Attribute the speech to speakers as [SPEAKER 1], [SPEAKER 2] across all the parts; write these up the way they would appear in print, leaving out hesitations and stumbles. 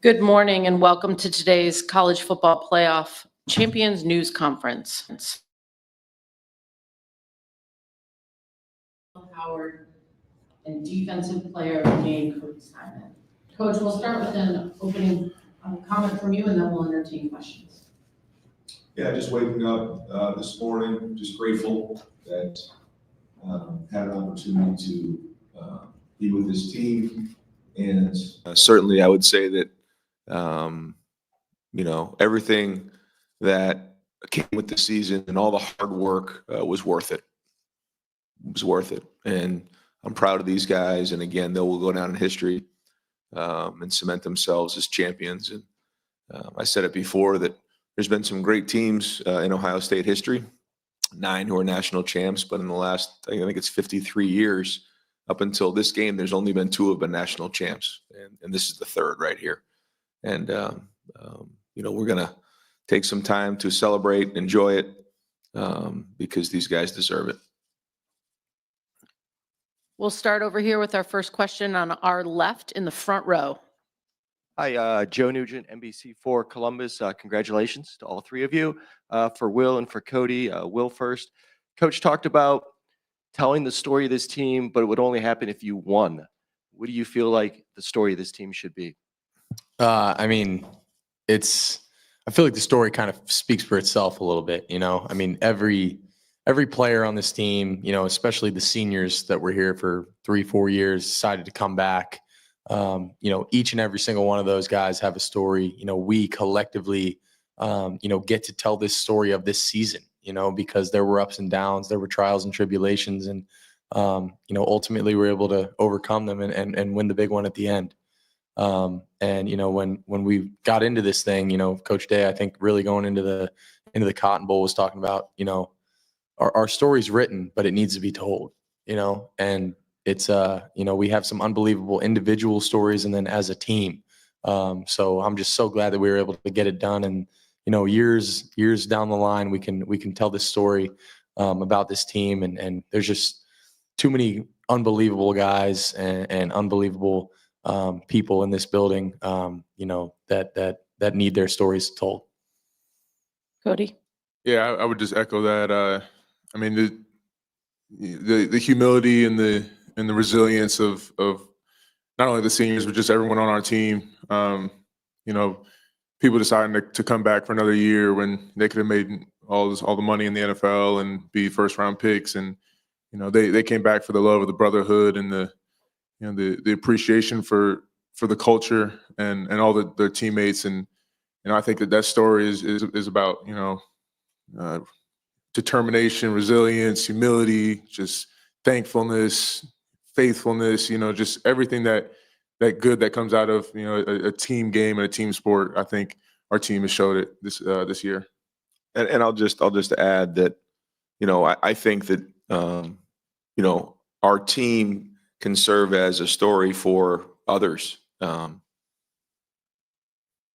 [SPEAKER 1] Good morning and welcome to today's College Football Playoff Champions News Conference. Howard and Defensive Player of the Game, Cody Simon. Coach, we'll start with an opening comment from you and then we'll entertain questions.
[SPEAKER 2] Yeah, just waking up this morning, just grateful that had an opportunity to be with this team. And certainly I would say that, everything that came with the season and all the hard work was worth it. It was worth it. And I'm proud of these guys. And again, they will go down in history and cement themselves as champions. And I said it before that there's been some great teams in Ohio State history, 9 who are national champs, but in the last, I think it's 53 years, up until this game, there's only been 2 who have been national champs, and this is the 3rd right here. And, we're going to take some time to celebrate, enjoy it, because these guys deserve it.
[SPEAKER 1] We'll start over here with our first question on our left in the front row.
[SPEAKER 3] Hi, Joe Nugent, NBC4 Columbus. Congratulations to all 3 of you. For Will and for Cody. Will first. Coach talked about telling the story of this team, but it would only happen if you won. What do you feel like the story of this team should be?
[SPEAKER 4] I feel like the story kind of speaks for itself a little bit, every player on this team, especially the seniors that were here for 3-4 years, decided to come back. Each and every single one of those guys have a story. We collectively, get to tell this story of this season, because there were ups and downs, there were trials and tribulations, and, ultimately we're able to overcome them and win the big one at the end. When we got into this thing, Coach Day, I think really going into the Cotton Bowl was talking about, our story's written, but it needs to be told, and it's, we have some unbelievable individual stories and then as a team. So I'm just so glad that we were able to get it done. And, years down the line, we can tell this story, about this team. And there's just too many unbelievable guys and unbelievable, people in this building, that need their stories told.
[SPEAKER 1] Cody?
[SPEAKER 5] Yeah, I would just echo that. The humility and the resilience of not only the seniors but just everyone on our team. People deciding to come back for another year when they could have made all the money in the NFL and be first-round picks, and they came back for the love of the brotherhood and the appreciation for the culture and all their teammates. And I think that story is about determination, resilience, humility, just thankfulness, faithfulness, just everything that good that comes out of, a team game and a team sport. I think our team has showed it this year.
[SPEAKER 2] And I'll just add that, I think that, our team can serve as a story for others.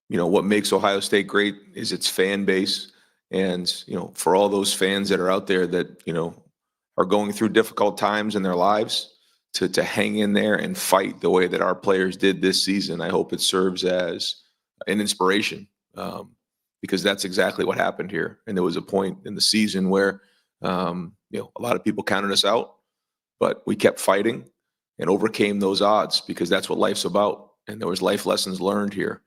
[SPEAKER 2] What makes Ohio State great is its fan base. And, for all those fans that are out there that, are going through difficult times in their lives, to hang in there and fight the way that our players did this season, I hope it serves as an inspiration, because that's exactly what happened here. And there was a point in the season where, a lot of people counted us out, but we kept fighting and overcame those odds, because that's what life's about. And there was life lessons learned here.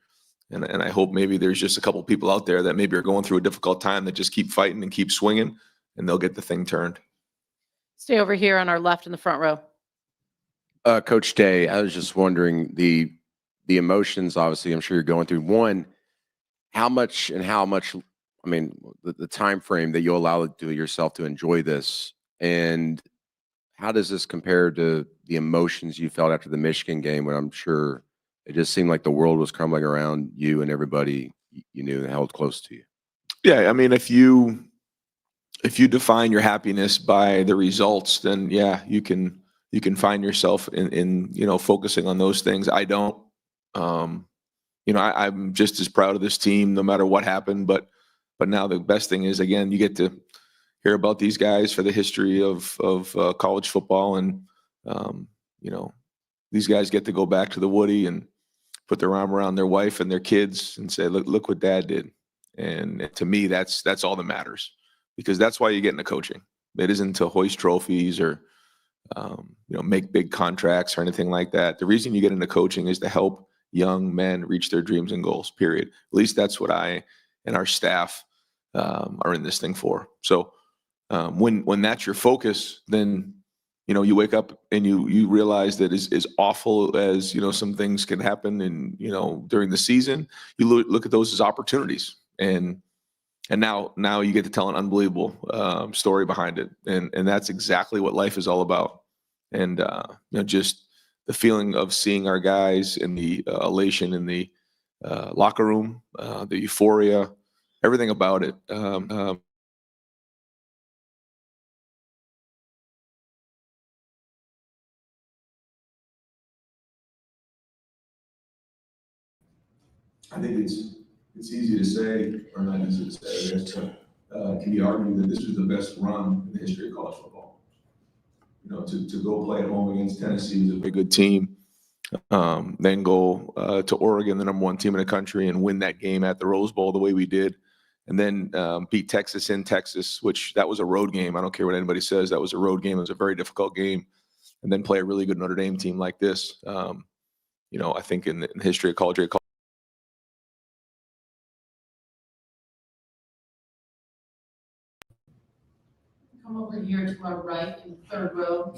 [SPEAKER 2] And I hope maybe there's just a couple people out there that maybe are going through a difficult time that just keep fighting and keep swinging, and they'll get the thing turned.
[SPEAKER 1] Stay over here on our left in the front row.
[SPEAKER 6] Coach Day, I was just wondering the emotions, obviously, I'm sure you're going through. One, how much, the time frame that you allow to yourself to enjoy this, and how does this compare to the emotions you felt after the Michigan game, when I'm sure it just seemed like the world was crumbling around you and everybody you knew and held close to you?
[SPEAKER 2] Yeah, if you define your happiness by the results, then yeah, you can find yourself in focusing on those things. I don't. I'm just as proud of this team no matter what happened. But now the best thing is, again, you get to hear about these guys for the history of college football, and these guys get to go back to the Woody and put their arm around their wife and their kids and say, look what dad did. And to me, that's all that matters, because that's why you get into coaching. It isn't to hoist trophies or, make big contracts or anything like that. The reason you get into coaching is to help young men reach their dreams and goals, period. At least that's what I and our staff are in this thing for. So when that's your focus, then you wake up and you realize that as awful as some things can happen, and during the season, you look at those as opportunities, and now you get to tell an unbelievable story behind it, and that's exactly what life is all about. And just the feeling of seeing our guys and the elation in the locker room, the euphoria, everything about it. I think it's easy to say, or not easy to say, I guess, but it can be argued that this was the best run in the history of college football. To go play at home against Tennessee was a very good team. Then go to Oregon, the #1 team in the country, and win that game at the Rose Bowl the way we did. And then beat Texas in Texas, which that was a road game. I don't care what anybody says. That was a road game. It was a very difficult game. And then play a really good Notre Dame team like this. I think in the history of college.
[SPEAKER 1] Come over here to our right in the third row.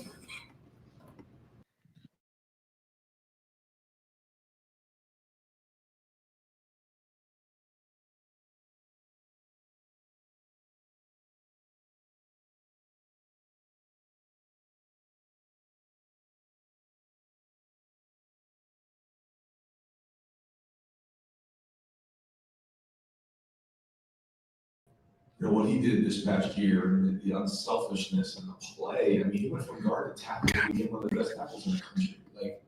[SPEAKER 2] What he did this past year, and the unselfishness and the play. I mean, he went from guard to tackle. He became one of the best tackles in the country. Like,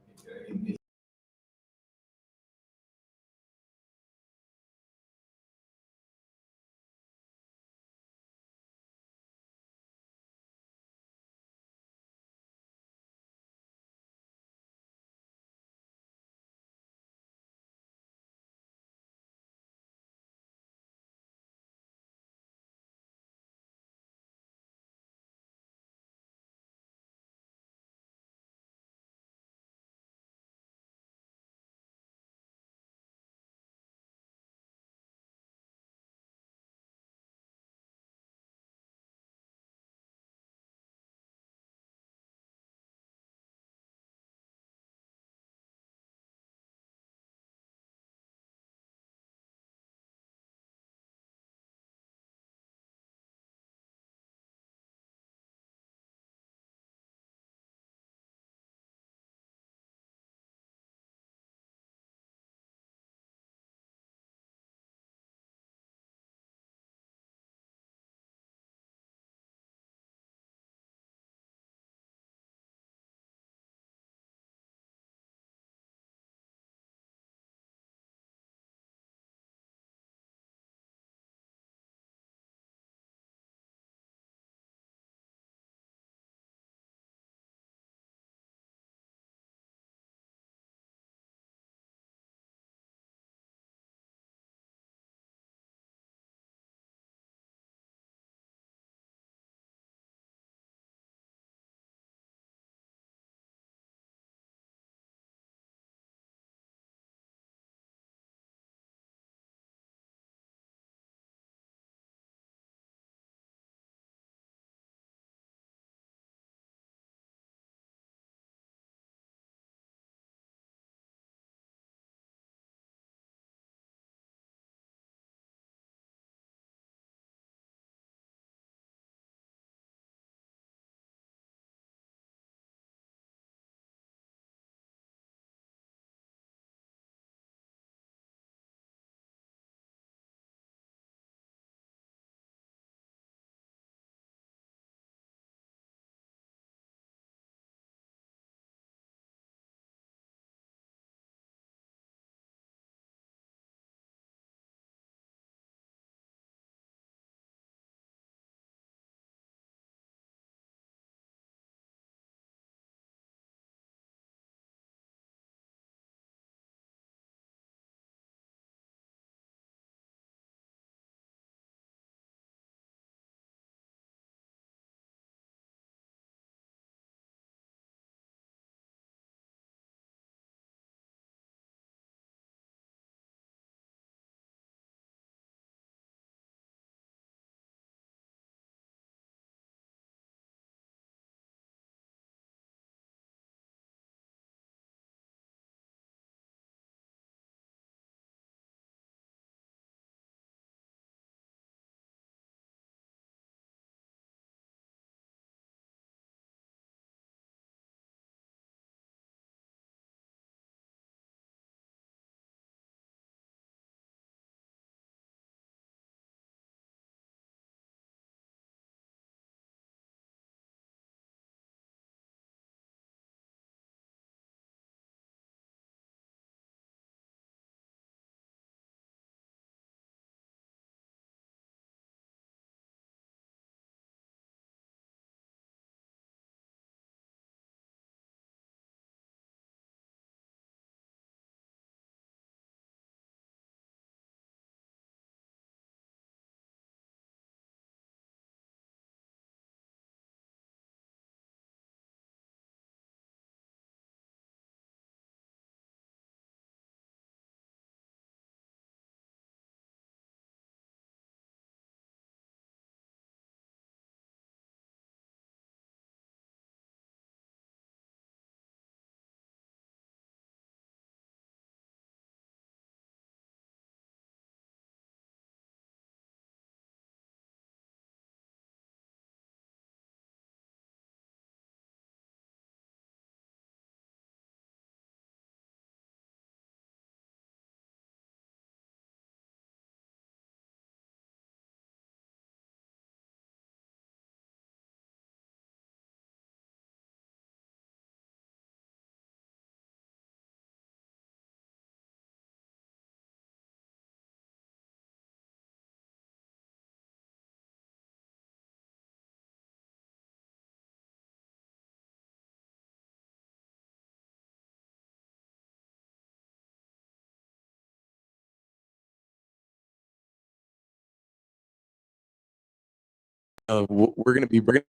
[SPEAKER 4] we're going to be bringing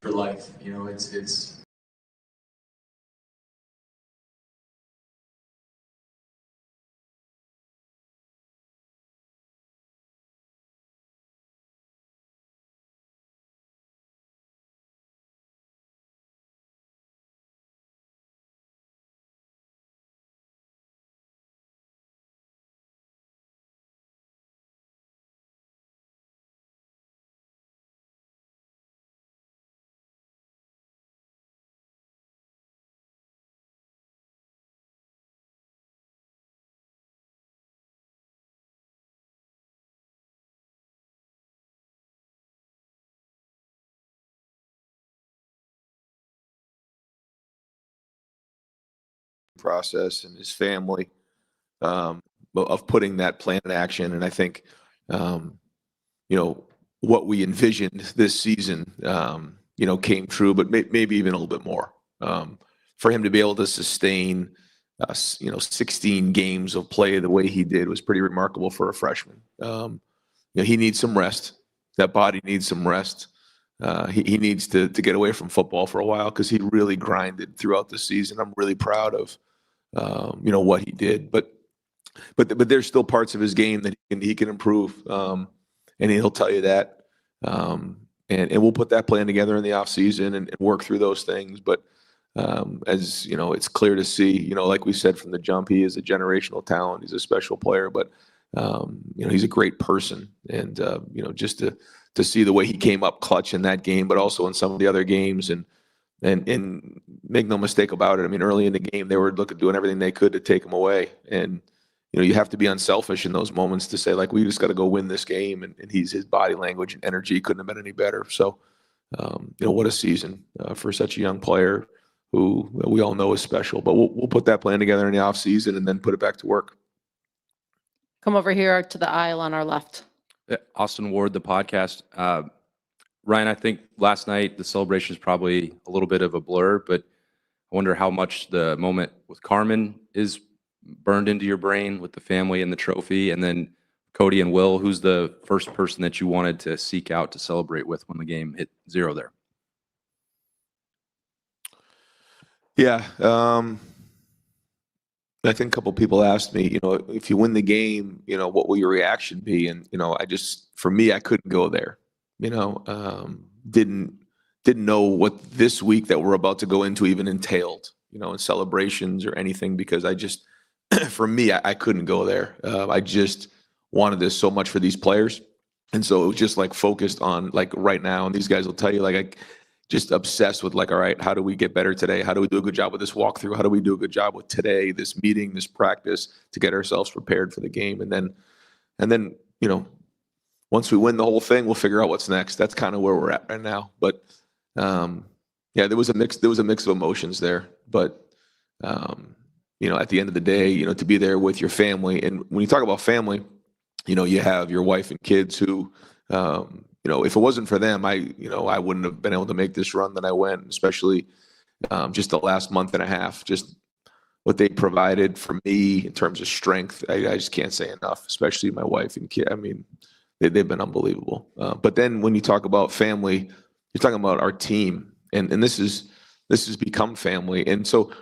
[SPEAKER 4] for life. You know, it's
[SPEAKER 2] process and his family of putting that plan in action. And I think, you know, what we envisioned this season, you know, came true, but maybe even a little bit more. For him to be able to sustain, you know, 16 games of play the way he did was pretty remarkable for a freshman. You know, he needs some rest. That body needs some rest. He needs to get away from football for a while because he really grinded throughout the season. I'm really proud of, you know, what he did. But there's still parts of his game that he can improve, and he'll tell you that. And we'll put that plan together in the offseason and work through those things. But as you know, it's clear to see, you know, like we said from the jump, he is a generational talent. He's a special player, but you know, he's a great person. And you know, just to see the way he came up clutch in that game, but also in some of the other games, and make no mistake about it. I mean, early in the game, they were doing everything they could to take him away. And you know, you have to be unselfish in those moments to say, like, we just got to go win this game. And his body language and energy couldn't have been any better. So, you know, what a season for such a young player who we all know is special. But we'll put that plan together in the offseason and then put it back to work.
[SPEAKER 7] Come over here to the aisle on our left.
[SPEAKER 8] Austin Ward, the podcast. Ryan, I think last night the celebration is probably a little bit of a blur, but I wonder how much the moment with Carmen is burned into your brain with the family and the trophy. And then Cody and Will, who's the first person that you wanted to seek out to celebrate with when the game hit 0 there?
[SPEAKER 2] Yeah. I think a couple people asked me, you know, if you win the game, you know, what will your reaction be? And, you know, for me, I couldn't go there, you know, didn't know what this week that we're about to go into even entailed, you know, in celebrations or anything, because for me, I couldn't go there. I just wanted this so much for these players. And so it was just like focused on like right now. And these guys will tell you, like, I just obsessed with like, all right, how do we get better today? How do we do a good job with this walkthrough? How do we do a good job with today, this meeting, this practice to get ourselves prepared for the game? And then, you know, once we win the whole thing, we'll figure out what's next. That's kind of where we're at right now. But yeah, there was a mix of emotions there. But you know, at the end of the day, you know, to be there with your family, and when you talk about family, you know, you have your wife and kids who, you know, if it wasn't for them, I wouldn't have been able to make this run that I went, especially just the last month and a half, just what they provided for me in terms of strength. I just can't say enough, especially my wife and kid. I mean, they've been unbelievable. But then when you talk about family, you're talking about our team, and this has become family. And so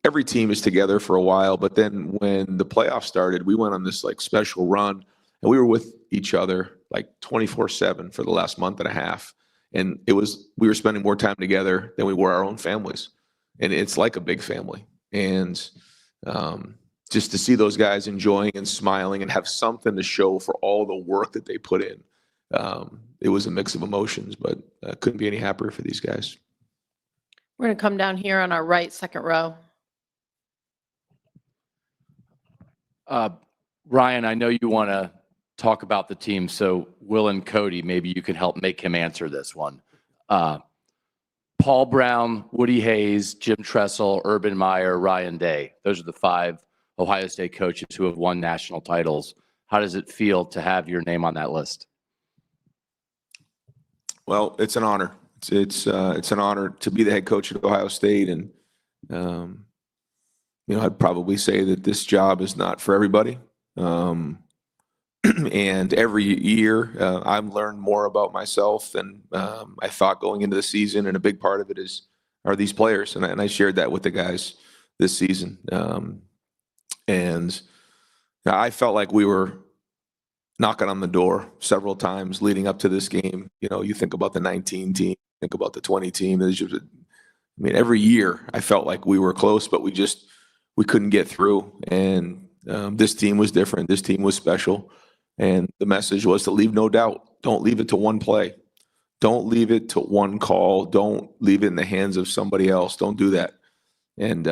[SPEAKER 2] every team is together for a while, but then when the playoffs started, we went on this like special run, and we were with each other like 24/7 for the last month and a half. And we were spending more time together than we were our own families. And it's like a big family. And just to see those guys enjoying and smiling and have something to show for all the work that they put in, it was a mix of emotions, but couldn't be any happier for these guys.
[SPEAKER 7] We're going to come down here on our right, second row.
[SPEAKER 9] Ryan, I know you want to talk about the team, so Will and Cody, maybe you can help make him answer this one. Paul Brown, Woody Hayes, Jim Tressel, Urban Meyer, Ryan Day. Those are the 5 Ohio State coaches who have won national titles. How does it feel to have your name on that list?
[SPEAKER 2] Well, it's an honor. It's an honor to be the head coach at Ohio State, and you know, I'd probably say that this job is not for everybody. And every year, I've learned more about myself than I thought going into the season. And a big part of it are these players. And I shared that with the guys this season. And I felt like we were knocking on the door several times leading up to this game. You think about the 19 team, think about the 20 team. Every year I felt like we were close, but we couldn't get through. And this team was different. This team was special. And the message was to leave no doubt. Don't leave it to one play. Don't leave it to one call. Don't leave it in the hands of somebody else. Don't do that. And,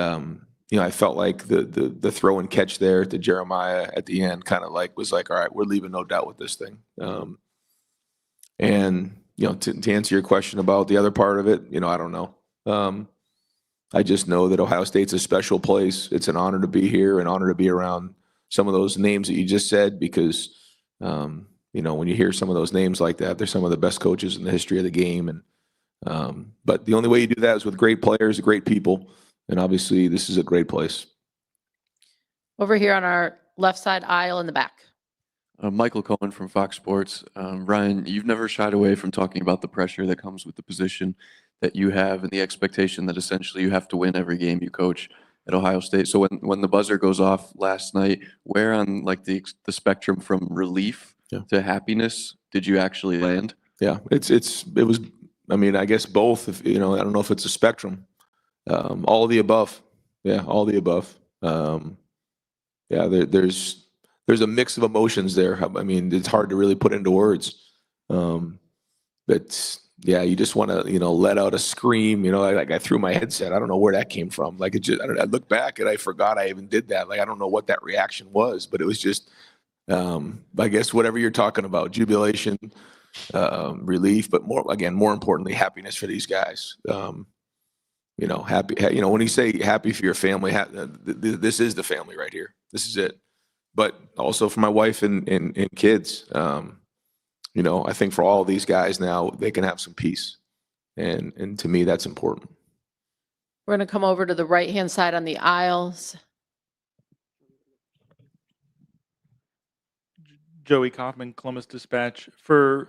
[SPEAKER 2] I felt like the throw and catch there to Jeremiah at the end kind of was like, all right, we're leaving no doubt with this thing. And to answer your question about the other part of it, I don't know. I just know that Ohio State's a special place. It's an honor to be here, an honor to be around some of those names that you just said, because, when you hear some of those names like that, they're some of the best coaches in the history of the game. And, but the only way you do that is with great players, great people. And obviously this is a great place.
[SPEAKER 7] Over here on our left side aisle in the back.
[SPEAKER 10] Michael Cohen from Fox Sports. Ryan, you've never shied away from talking about the pressure that comes with the position that you have and the expectation that essentially you have to win every game you coach at Ohio State. So when the buzzer goes off last night, where on the spectrum from relief to happiness did you actually land?
[SPEAKER 2] Yeah, it was. I guess both. I don't know if it's a spectrum. All of the above. Yeah, all of the above. There's a mix of emotions there. It's hard to really put into words. But yeah, you just want to, let out a scream. I threw my headset. I don't know where that came from. I look back and I forgot I even did that. I don't know what that reaction was, but it was just, I guess whatever you're talking about, jubilation, relief, but more importantly, happiness for these guys. Happy, when you say happy for your family, this is the family right here. This is it. But also for my wife and kids, I think for all of these guys now, they can have some peace. And to me, that's important.
[SPEAKER 7] We're going to come over to the right-hand side on the aisles.
[SPEAKER 11] Joey Kaufman, Columbus Dispatch. For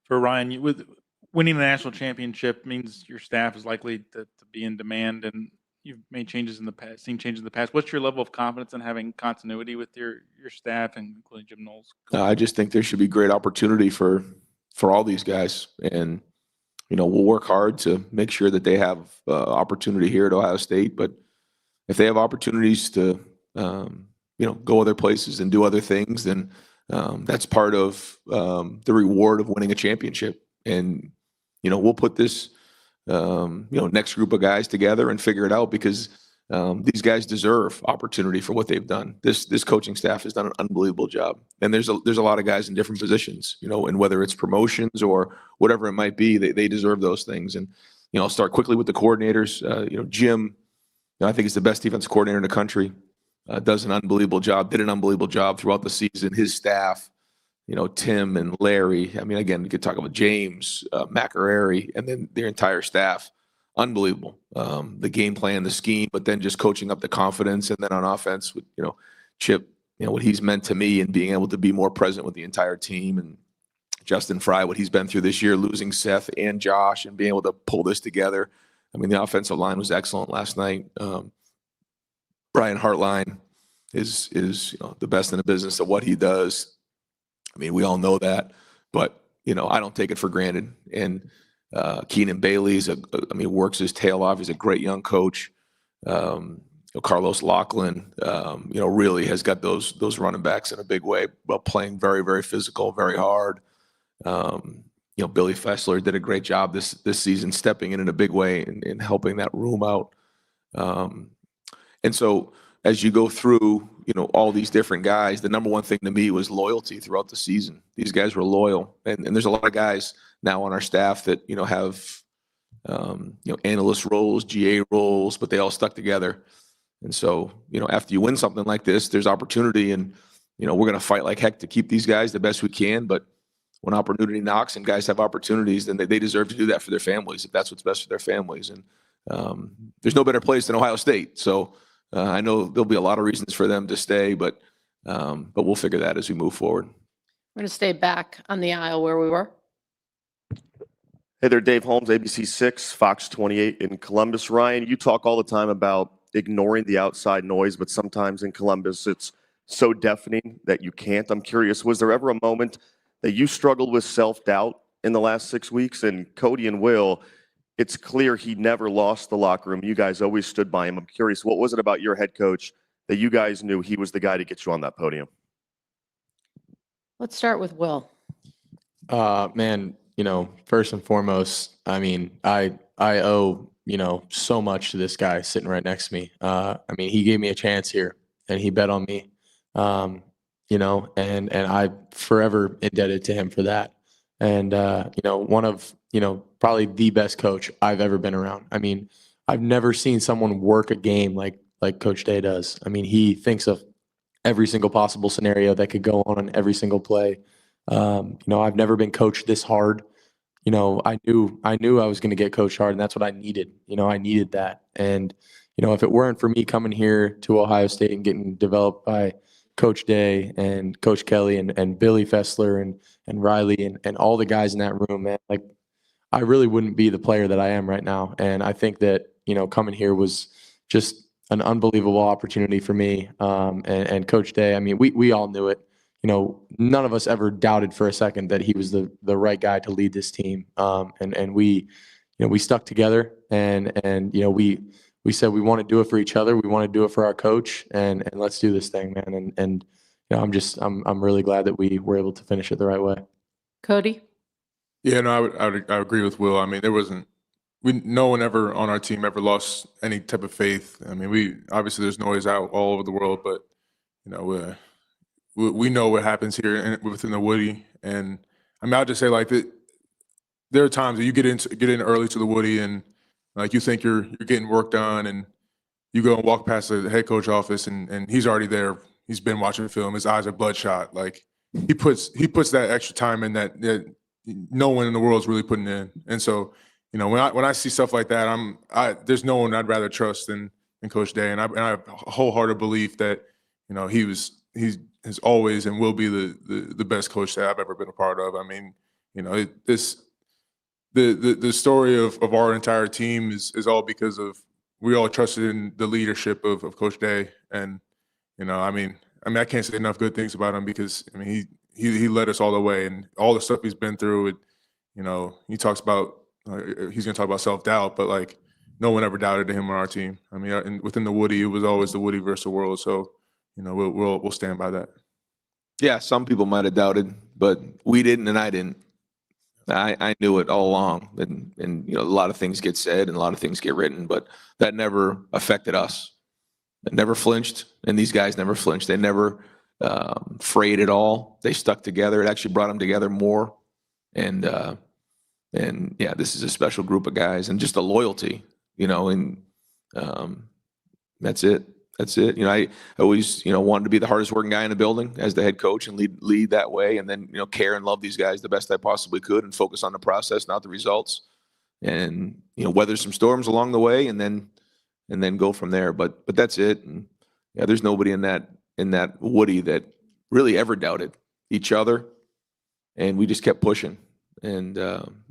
[SPEAKER 11] Ryan, with winning the national championship means your staff is likely to be in demand, and you've made changes in the past, seen changes in the past. What's your level of confidence in having continuity with your staff, and including Jim Knowles?
[SPEAKER 2] I just think there should be great opportunity for all these guys, and we'll work hard to make sure that they have opportunity here at Ohio State. But if they have opportunities to go other places and do other things, then that's part of the reward of winning a championship. And we'll put this next group of guys together and figure it out, because these guys deserve opportunity for what they've done. This coaching staff has done an unbelievable job, and there's a lot of guys in different positions, and whether it's promotions or whatever it might be, they deserve those things. And I'll start quickly with the coordinators. Jim, I think he's the best defensive coordinator in the country. Does an unbelievable job. Did an unbelievable job throughout the season. His staff, Tim and Larry. Again, you could talk about James, McArary, and then their entire staff. Unbelievable. The game plan, the scheme, but then just coaching up the confidence. And then on offense with, Chip, what he's meant to me and being able to be more present with the entire team. And Justin Fry, what he's been through this year, losing Seth and Josh and being able to pull this together. The offensive line was excellent last night. Brian Hartline is the best in the business at what he does. We all know that, but I don't take it for granted. And Keenan Bailey's works his tail off. He's a great young coach. Carlos Laughlin, really has got those running backs in a big way, but playing very, very physical, very hard. Billy Fessler did a great job this season, stepping in a big way and helping that room out. And so as you go through, all these different guys, the number one thing to me was loyalty throughout the season. These guys were loyal. And there's a lot of guys now on our staff that, have, analyst roles, GA roles, but they all stuck together. And so, after you win something like this, there's opportunity, and, we're going to fight like heck to keep these guys the best we can. But when opportunity knocks and guys have opportunities, then they deserve to do that for their families, if that's what's best for their families. And there's no better place than Ohio State. So I know there'll be a lot of reasons for them to stay, but But we'll figure that as we move forward.
[SPEAKER 7] We're going to stay back on the aisle where we were.
[SPEAKER 12] Hey there, Dave Holmes, ABC 6, Fox 28 in Columbus. Ryan, you talk all the time about ignoring the outside noise, but sometimes in Columbus it's so deafening that you can't. I'm curious, was there ever a moment that you struggled with self-doubt in the last 6 weeks? And Cody and Will, it's clear he never lost the locker room. You guys always stood by him. I'm curious, what was it about your head coach that you guys knew he was the guy to get you on that podium?
[SPEAKER 7] Let's start with Will.
[SPEAKER 4] Man, first and foremost, I mean, I owe, so much to this guy sitting right next to me. He gave me a chance here and he bet on me, and I'm forever indebted to him for that. And, one of, probably the best coach I've ever been around. I mean, I've never seen someone work a game like Coach Day does. I mean, he thinks of every single possible scenario that could go on every single play. I've never been coached this hard. I knew I was going to get coached hard, and that's what I needed. I needed that. And, if it weren't for me coming here to Ohio State and getting developed by Coach Day and Coach Kelly and Billy Fessler and Riley and all the guys in that room, man, I really wouldn't be the player that I am right now. And I think that, coming here was just an unbelievable opportunity for me. And Coach Day, I mean, we all knew it. None of us ever doubted for a second that he was the right guy to lead this team. And we stuck together and we said we want to do it for each other. We want to do it for our coach and let's do this thing, man. And I'm really glad that we were able to finish it the right way.
[SPEAKER 7] Cody?
[SPEAKER 5] Yeah, no, I would agree with Will. I mean, no one ever on our team ever lost any type of faith. I mean, obviously there's noise out all over the world, but we know what happens here within the Woody. And I mean, I'll just say there are times that you get in early to the Woody and you think you're getting work done and you go and walk past the head coach office and he's already there. He's been watching film. His eyes are bloodshot. He puts that extra time in that no one in the world is really putting in. And so, when I see stuff like that, there's no one I'd rather trust than Coach Day. And I have a wholehearted belief that, he has always and will be the best coach that I've ever been a part of. I mean, the story of our entire team is all because of we all trusted in the leadership of Coach Day. And, I can't say enough good things about him because he led us all the way and all the stuff he's been through. He talks about he's going to talk about self-doubt, but no one ever doubted him on our team. I mean, and within the Woody, it was always the Woody versus the world. So, we'll stand by that.
[SPEAKER 2] Yeah, some people might have doubted, but we didn't, and I didn't. I knew it all along, and a lot of things get said and a lot of things get written, but that never affected us. It never flinched, and these guys never flinched. They never frayed at all. They stuck together. It actually brought them together more, and yeah, this is a special group of guys, and just the loyalty, and that's it. That's it. I always, wanted to be the hardest working guy in the building as the head coach and lead that way. And then, care and love these guys the best I possibly could and focus on the process, not the results. And, weather some storms along the way and then go from there. But that's it. And yeah, there's nobody in that Woody that really ever doubted each other. And we just kept pushing. And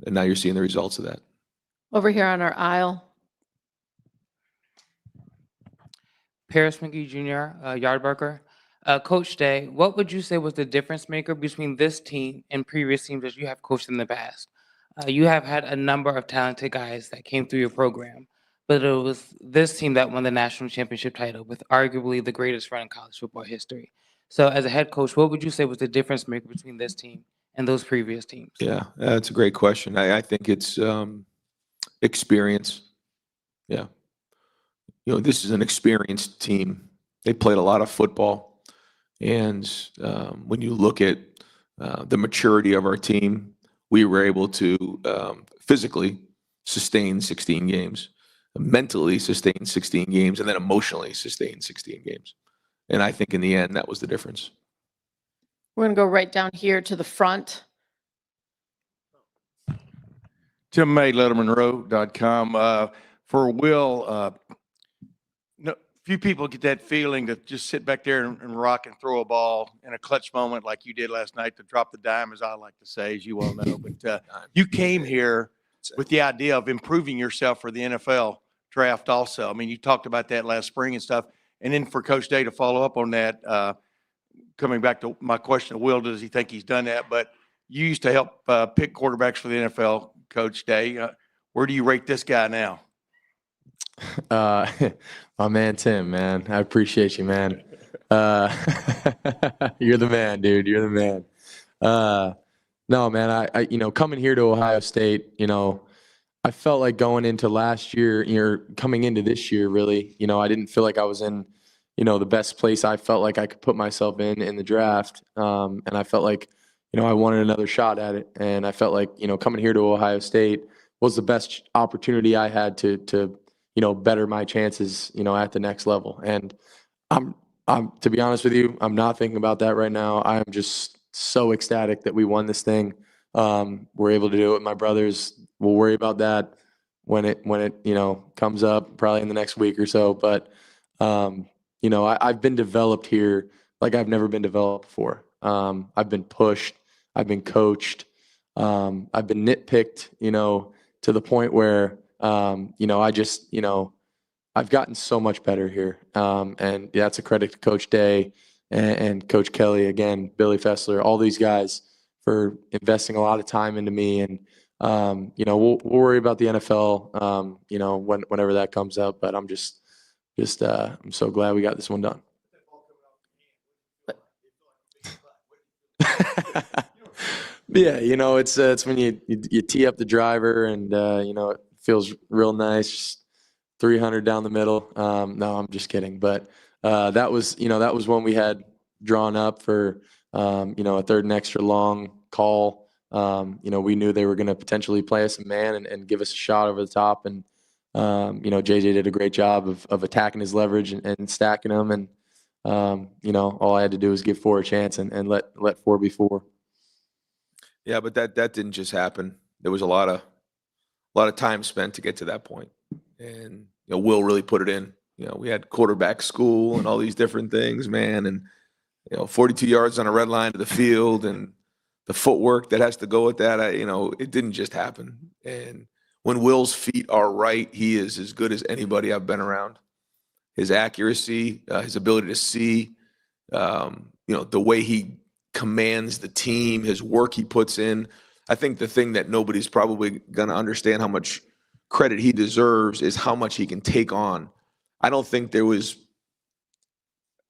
[SPEAKER 2] now you're seeing the results of that.
[SPEAKER 7] Over here on our aisle.
[SPEAKER 13] Paris McGee Jr., Yardbarker. Coach Day, what would you say was the difference maker between this team and previous teams that you have coached in the past? You have had a number of talented guys that came through your program, but it was this team that won the national championship title with arguably the greatest run in college football history. So as a head coach, what would you say was the difference maker between this team and those previous teams?
[SPEAKER 2] Yeah, that's a great question. I think it's experience. Yeah. This is an experienced team. They played a lot of football. And when you look at the maturity of our team, we were able to physically sustain 16 games, mentally sustain 16 games, and then emotionally sustain 16 games. And I think in the end, that was the difference.
[SPEAKER 7] We're going to go right down here to the front.
[SPEAKER 14] Tim May, LettermanRow.com. For Will, few people get that feeling to just sit back there and rock and throw a ball in a clutch moment like you did last night to drop the dime, as I like to say, as you well know. But you came here with the idea of improving yourself for the NFL draft also. I mean, you talked about that last spring and stuff. And then for Coach Day to follow up on that, coming back to my question of Will, does he think he's done that? But you used to help pick quarterbacks for the NFL, Coach Day. Where do you rate this guy now?
[SPEAKER 4] My man, Tim, man, I appreciate you, man. You're the man, dude. You're the man. No, man, I coming here to Ohio State, I felt like going into last year, coming into this year, really, I didn't feel like I was in, the best place I felt like I could put myself in the draft. And I felt like, I wanted another shot at it. And I felt like, coming here to Ohio State was the best opportunity I had to better my chances, at the next level. And I'm to be honest with you, I'm not thinking about that right now. I'm just so ecstatic that we won this thing. We're able to do it with my brothers. We'll worry about that when it comes up probably in the next week or so. But I've been developed here like I've never been developed before. I've been pushed. I've been coached. I've been nitpicked. To the point where I've gotten so much better here. And that's a credit to Coach Day and Coach Kelly, again, Billy Fessler, all these guys for investing a lot of time into me. And, we'll worry about the NFL, whenever that comes up. But I'm I'm so glad we got this one done. Yeah, it's when you tee up the driver and, it feels real nice. Just 300 down the middle. No, I'm just kidding. But that was when we had drawn up for, a third and extra long call. We knew they were going to potentially play us a man and give us a shot over the top. And, JJ did a great job of attacking his leverage and stacking them. And, all I had to do was give 4 a chance and let 4 be 4.
[SPEAKER 2] Yeah, but that didn't just happen. There was a lot of time spent to get to that point. And Will really put it in. We had quarterback school and all these different things, man. And 42 yards on a red line to the field and the footwork that has to go with that. It didn't just happen. And when Will's feet are right, he is as good as anybody I've been around. His accuracy, his ability to see, the way he commands the team, his work he puts in. I think the thing that nobody's probably going to understand how much credit he deserves is how much he can take on. I don't think there was,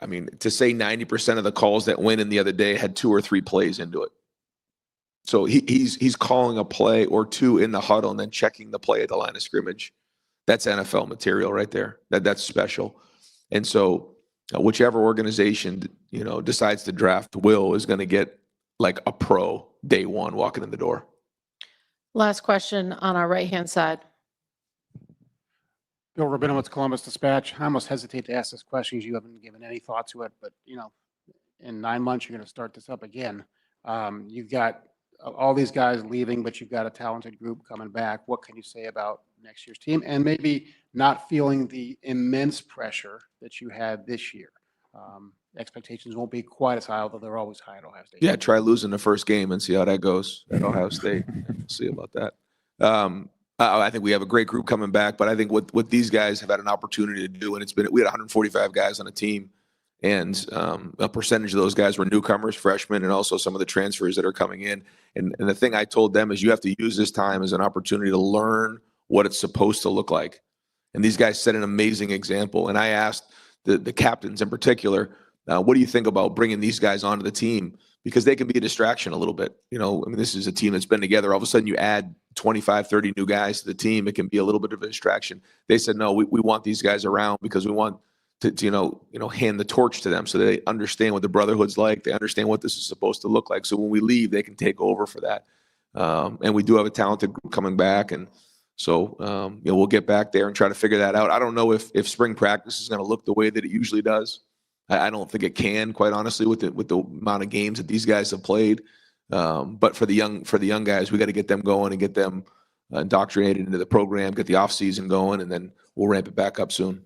[SPEAKER 2] to say 90% of the calls that went in the other day had 2 or 3 plays into it. So he's calling a play or 2 in the huddle and then checking the play at the line of scrimmage. That's NFL material right there. That's special. And so whichever organization, decides to draft Will is going to get like a pro day one walking in the door.
[SPEAKER 7] Last question on our right-hand side.
[SPEAKER 15] Bill Rabinowitz, Columbus Dispatch. I almost hesitate to ask this question because you haven't given any thought to it, but in 9 months, you're going to start this up again. You've got all these guys leaving, but you've got a talented group coming back. What can you say about next year's team and maybe not feeling the immense pressure that you had this year? Expectations won't be quite as high, although they're always high at Ohio State.
[SPEAKER 2] Yeah, try losing the first game and see how that goes at Ohio State. We'll see about that. I think we have a great group coming back, but I think what these guys have had an opportunity to do, and we had 145 guys on a team, and a percentage of those guys were newcomers, freshmen, and also some of the transfers that are coming in. And the thing I told them is you have to use this time as an opportunity to learn what it's supposed to look like. And these guys set an amazing example. And I asked the captains in particular, what do you think about bringing these guys onto the team? Because they can be a distraction a little bit. This is a team that's been together. All of a sudden you add 25, 30 new guys to the team. It can be a little bit of a distraction. They said, no, we want these guys around because we want to hand the torch to them so they understand what the brotherhood's like. They understand what this is supposed to look like. So when we leave, they can take over for that. And we do have a talented group coming back. And so, we'll get back there and try to figure that out. I don't know if spring practice is going to look the way that it usually does. I don't think it can, quite honestly, with the amount of games that these guys have played. But for the young guys, we got to get them going and get them indoctrinated into the program, get the off season going, and then we'll ramp it back up soon.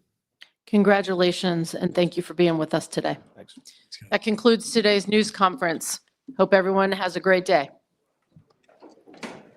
[SPEAKER 7] Congratulations, and thank you for being with us today.
[SPEAKER 2] Thanks.
[SPEAKER 7] That concludes today's news conference. Hope everyone has a great day.